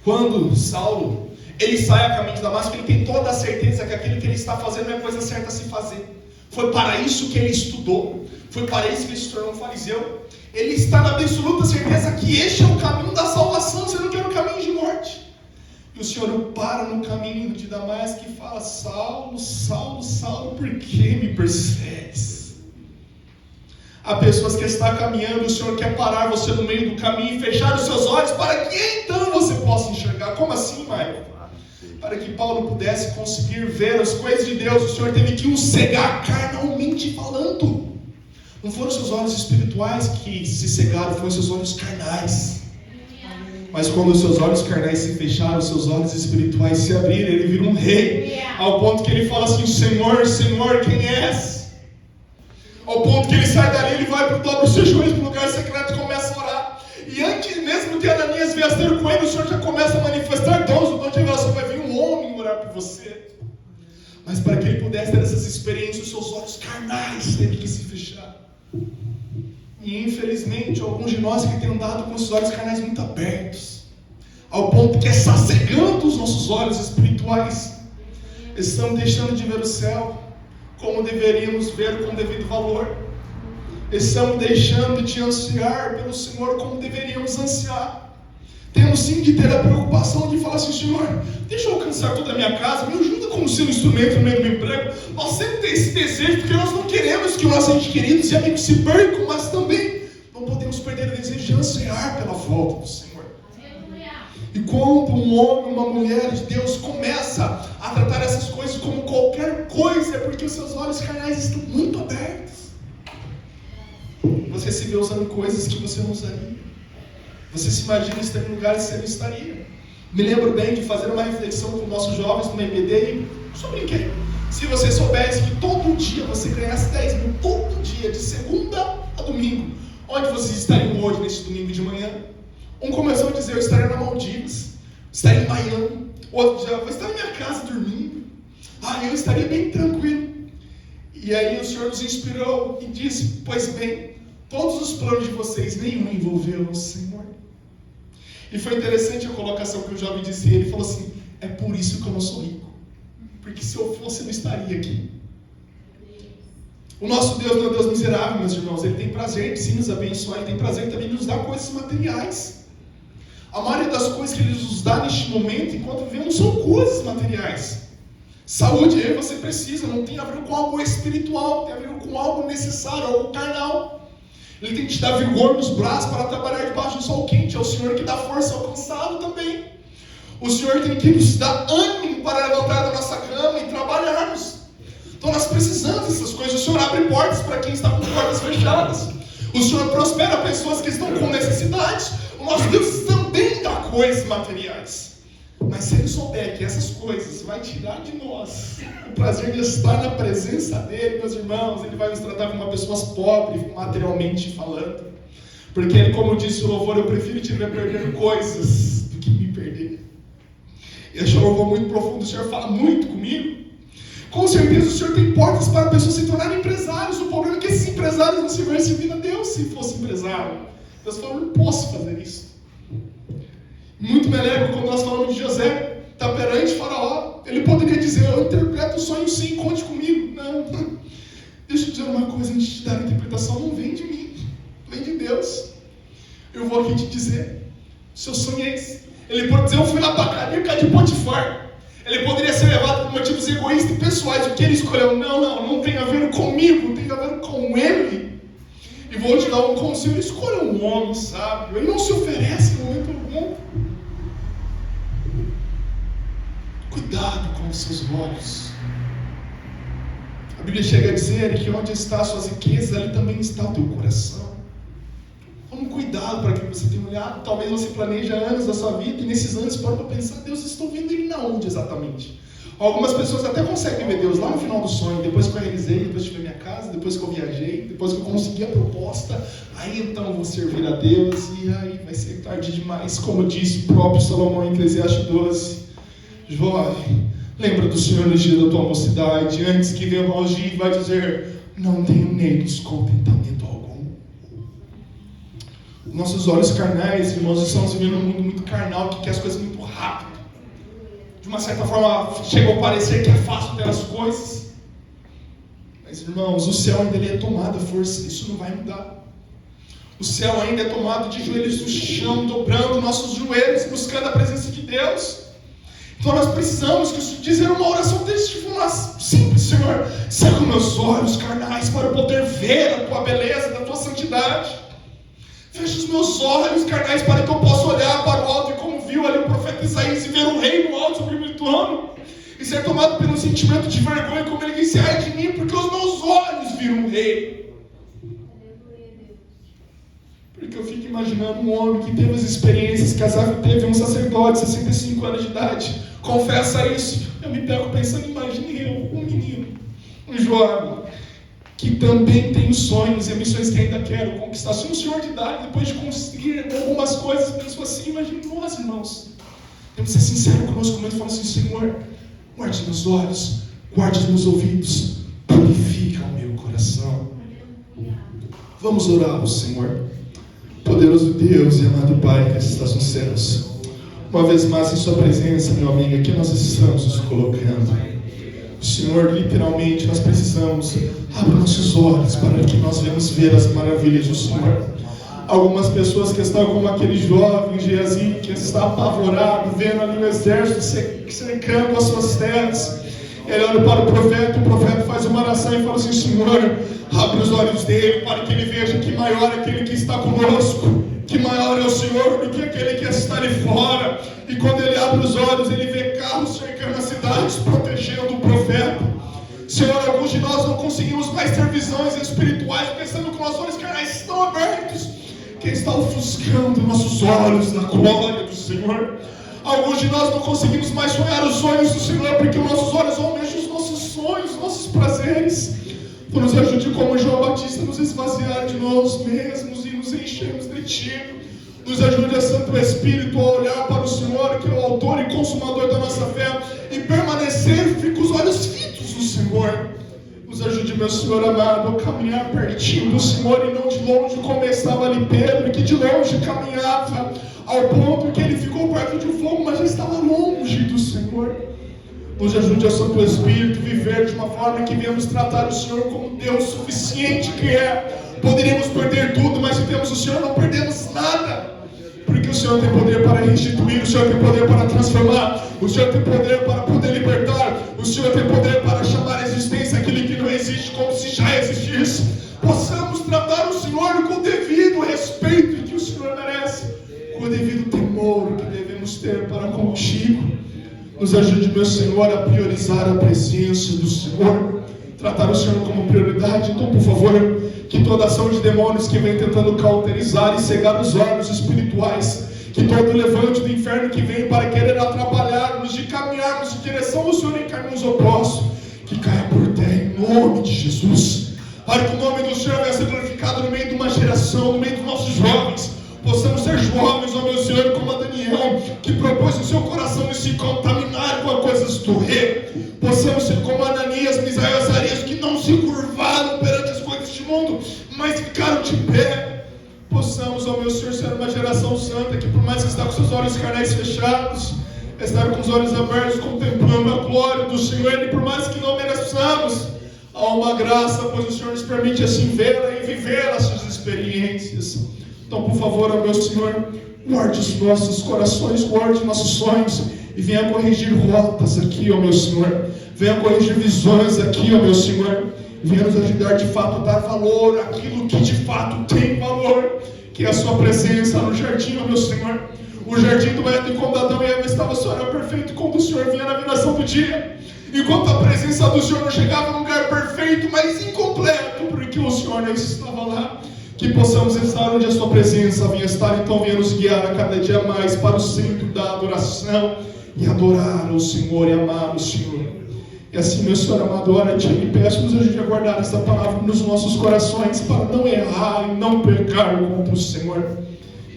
Quando Saulo, ele sai a caminho de Damasco, ele tem toda a certeza que aquilo que ele está fazendo é a coisa certa a se fazer. Foi para isso que ele estudou, foi para isso que ele se tornou um fariseu. Ele está na absoluta certeza que este é o caminho da salvação, você não quer o caminho de morte. E o Senhor o para no caminho de Damasco e fala: Saulo, Saulo, Saulo, por que me persegues? Há pessoas que estão caminhando, o Senhor quer parar você no meio do caminho e fechar os seus olhos para que então você possa enxergar. Como assim, Maicon? Para que Paulo pudesse conseguir ver as coisas de Deus, o Senhor teve que o cegar carnalmente falando. Não foram seus olhos espirituais que se cegaram, foram seus olhos carnais. Mas quando os seus olhos carnais se fecharam, os seus olhos espirituais se abriram, ele vira um rei. Ao ponto que ele fala assim: Senhor, Senhor, quem és? Ao ponto que ele sai dali, ele vai para o dobro seu joelho, para o lugar secreto e começa a orar. E antes mesmo que Ananias viesse ter com ele, o Senhor já começa a manifestar dons. O dom de revelação: vai vir um homem orar por você. Mas para que ele pudesse ter essas experiências, os seus olhos carnais teve que se fechar. E infelizmente, alguns de nós que têm andado com os olhos carnais muito abertos, ao ponto que está cegando os nossos olhos espirituais, estamos deixando de ver o céu como deveríamos ver com devido valor. Estamos deixando de ansiar pelo Senhor como deveríamos ansiar. Temos sim de ter a preocupação de falar assim: Senhor, deixa eu alcançar toda a minha casa, me ajuda como seu instrumento no meio do meu emprego. Nós sempre temos esse desejo, porque nós não queremos que nossos entes queridos e amigos se percam, mas também não podemos perder o desejo de ansiar pela volta do Senhor. E quando um homem, uma mulher de Deus começa a tratar essas coisas como qualquer coisa, é porque os seus olhos carnais estão muito abertos. Você se vê usando coisas que você não usaria. Você se imagina estar em lugares que você não estaria. Me lembro bem de fazer uma reflexão com nossos jovens no MBD e só brinquei. Se você soubesse que todo dia você ganhasse 10 mil, todo dia, de segunda a domingo, onde vocês estariam hoje, nesse domingo de manhã? Um começou a dizer: eu estaria na Maldivas, estaria em Miami. Outro já: eu vou estar na minha casa dormindo. Eu estaria bem tranquilo. E aí o Senhor nos inspirou e disse: pois bem, todos os planos de vocês, nenhum envolveu o Senhor. E foi interessante a colocação que o jovem disse. Ele falou assim: é por isso que eu não sou rico, porque se eu fosse, eu não estaria aqui. O nosso Deus não é um Deus miserável, meus irmãos. Ele tem prazer de sim nos abençoar, ele tem prazer também de nos dar coisas materiais. A maioria das coisas que ele nos dá neste momento, enquanto vivemos, são coisas materiais. Saúde, aí você precisa, não tem a ver com algo espiritual, tem a ver com algo necessário, algo carnal. Ele tem que te dar vigor nos braços para trabalhar debaixo do sol quente. É o Senhor que dá força ao cansado também. O Senhor tem que nos dar ânimo para levantar da nossa cama e trabalharmos. Então nós precisamos dessas coisas. O Senhor abre portas para quem está com portas fechadas. O Senhor prospera pessoas que estão com necessidades. O nosso Deus também dá coisas materiais. Mas se Ele souber que essas coisas vai tirar de nós o prazer de estar na presença dEle, meus irmãos, Ele vai nos tratar como uma pessoa pobre, materialmente falando. Porque Ele, como disse o louvor, eu prefiro te ver perdendo coisas do que me perder. E esse é um louvor muito profundo, o Senhor fala muito comigo. Com certeza o Senhor tem portas para pessoas se tornarem empresários. O problema é que esses empresários não se vão servir a Deus se fosse empresário. Deus falou: não posso fazer isso. Muito me lembro quando nós falamos de José, está perante Faraó. Ele poderia dizer: eu interpreto o sonho sim, conte comigo. Não. Deixa eu dizer uma coisa antes de te dar a interpretação: não vem de mim, vem de Deus. Eu vou aqui te dizer: seu sonho é esse. Ele pode dizer: eu fui lá para a cadeia de Potifar. Ele poderia ser levado por motivos egoístas e pessoais. O que ele escolheu? Não tem a ver comigo, tem a ver com ele. E vou te dar um conselho: escolha um homem sábio. Ele não se oferece em momento algum. Cuidado com os seus olhos. A Bíblia chega a dizer que onde está as suas riquezas, ali também está o teu coração. Tome cuidado para que você tenha olhado. Talvez você planeja anos da sua vida e nesses anos para pensar: Deus, estou vendo Ele na onde exatamente? Algumas pessoas até conseguem ver Deus lá no final do sonho, depois que eu realizei, depois que eu tive minha casa, depois que eu viajei, depois que eu consegui a proposta, aí então eu vou servir a Deus e aí vai ser tarde demais. Como disse o próprio Salomão em Eclesiastes 12: jovem, lembra do Senhor no dia da tua mocidade, antes que venha o mau dia, vai dizer: não tenho neles contentamento algum. Nossos olhos carnais, irmãos, estamos vivendo um mundo muito carnal que quer as coisas muito rápido. De uma certa forma, chega a parecer que é fácil ter as coisas. Mas, irmãos, o céu ainda é tomado a força, isso não vai mudar. O céu ainda é tomado de joelhos no chão, dobrando nossos joelhos, buscando a presença de Deus. Então nós precisamos dizer uma oração desse tipo, simples: Senhor, cega meus olhos carnais para eu poder ver a tua beleza, da tua santidade. Fecha os meus olhos carnais para que eu possa olhar para o alto e, como viu ali o profeta Isaías, e ver o rei no alto sobre o trono e ser tomado pelo sentimento de vergonha, como ele disse: ai de mim, porque os meus olhos viram o rei. Porque eu fico imaginando um homem que teve as experiências que Asaf teve, um sacerdote, 65 anos de idade, confessa isso. Eu me pego pensando: imagine eu, um menino, um jovem, que também tenho sonhos e ambições que ainda quero conquistar. Sou um senhor de idade, depois de conseguir algumas coisas, penso assim: imagine nós, irmãos. Temos que ser sinceros conosco mesmo, falando assim: Senhor, guarde meus olhos guarde os meus ouvidos, purifica o meu coração. Vamos orar ao Senhor. Poderoso Deus e amado Pai que estás nos céus, uma vez mais em sua presença, meu amigo, aqui nós estamos nos colocando. Senhor, literalmente nós precisamos abrir nossos olhos para que nós venhamos ver as maravilhas do Senhor. Algumas pessoas que estão como aquele jovem Geazi, que está apavorado, vendo ali o exército cercando as suas terras. Ele olha para o profeta faz uma oração e fala assim: Senhor, abre os olhos dele para que ele veja que maior é aquele que está conosco, que maior é o Senhor do que aquele que está ali fora. E quando ele abre os olhos, ele vê carros cercando as cidades, protegendo o profeta. Senhor, alguns de nós não conseguimos mais ter visões espirituais, pensando que nossos olhos carnais estão abertos. Quem está ofuscando nossos olhos na glória do Senhor? Alguns de nós não conseguimos mais sonhar os sonhos do Senhor, porque os nossos olhos almejam os nossos sonhos, os nossos prazeres. Então nos ajude, como João Batista, a nos esvaziar de nós mesmos e nos enchermos de Ti. Nos ajude, a Santo Espírito, a olhar para o Senhor, que é o autor e consumador da nossa fé, e permanecer com os olhos fitos no Senhor. Nos ajude, meu Senhor amado, a caminhar pertinho do Senhor e não de longe, como estava ali Pedro, que de longe caminhava, ao ponto que ele ficou perto de um fogo, mas já estava longe do Senhor. Nos ajude, a Santo Espírito, viver de uma forma que venhamos tratar o Senhor como Deus suficiente que é. Poderíamos perder tudo, mas se temos o Senhor, não perdemos nada. Porque o Senhor tem poder para restituir, o Senhor tem poder para transformar, o Senhor tem poder para poder libertar, o Senhor tem poder para chamar à existência aquilo que não existe como se já existisse. Possamos tratar o Senhor com o devido respeito que o Senhor merece, com o devido temor que devemos ter para contigo. Nos ajude, meu Senhor, a priorizar a presença do Senhor, tratar o Senhor como prioridade. Então, por favor, que toda ação de demônios que vem tentando cauterizar e cegar os olhos espirituais, que todo levante do inferno que vem para querer atrapalhar-nos de caminharmos em direção ao Senhor em caminhos opostos, que caia por terra em nome de Jesus, para que o nome do Senhor venha ser glorificado no meio de uma geração, no meio dos nossos jovens. Possamos ser jovens, ó meu Senhor, como a Daniel, que propôs o seu coração de se contaminar com as coisas do rei. Possamos ser como Ananias, Misael e Azarias, que não se curvaram perante as coisas deste mundo, mas ficaram de pé. Possamos, ó meu Senhor, ser uma geração santa, que por mais que está com seus olhos carnais fechados, estar com os olhos abertos, contemplando a glória do Senhor, e por mais que não mereçamos, há uma graça, pois o Senhor nos permite assim vê-la e viver essas experiências. Então, por favor, ó meu Senhor, guarde os nossos corações, guarde nossos sonhos e venha corrigir rotas aqui, ó meu Senhor. Venha corrigir visões aqui, ó meu Senhor. Venha nos ajudar de fato a dar valor àquilo que de fato tem valor, que é a sua presença no jardim, ó meu Senhor. O jardim do Éden, quando Adão e Eva estavam só era perfeito, quando o Senhor vinha na viração do dia. Enquanto a presença do Senhor não chegava num lugar perfeito, mas incompleto, porque o Senhor não estava lá. Que possamos estar onde a sua presença venha estar, então venha nos guiar a cada dia mais para o centro da adoração e adorar o Senhor e amar o Senhor. E assim, meu Senhor amado, ora te me peço, nos ajude a guardar esta palavra nos nossos corações para não errar e não pecar contra o Senhor.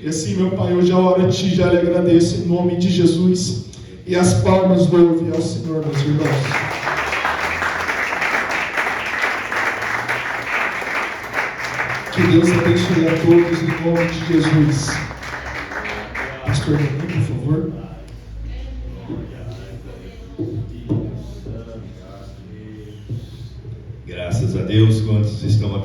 E assim, meu Pai, hoje a hora te já lhe agradeço em nome de Jesus, e as palmas louve ao Senhor, meus irmãos. Que Deus abençoe a todos em nome de Jesus. Pastor, por favor. Graças a Deus, quantos estão abençoados.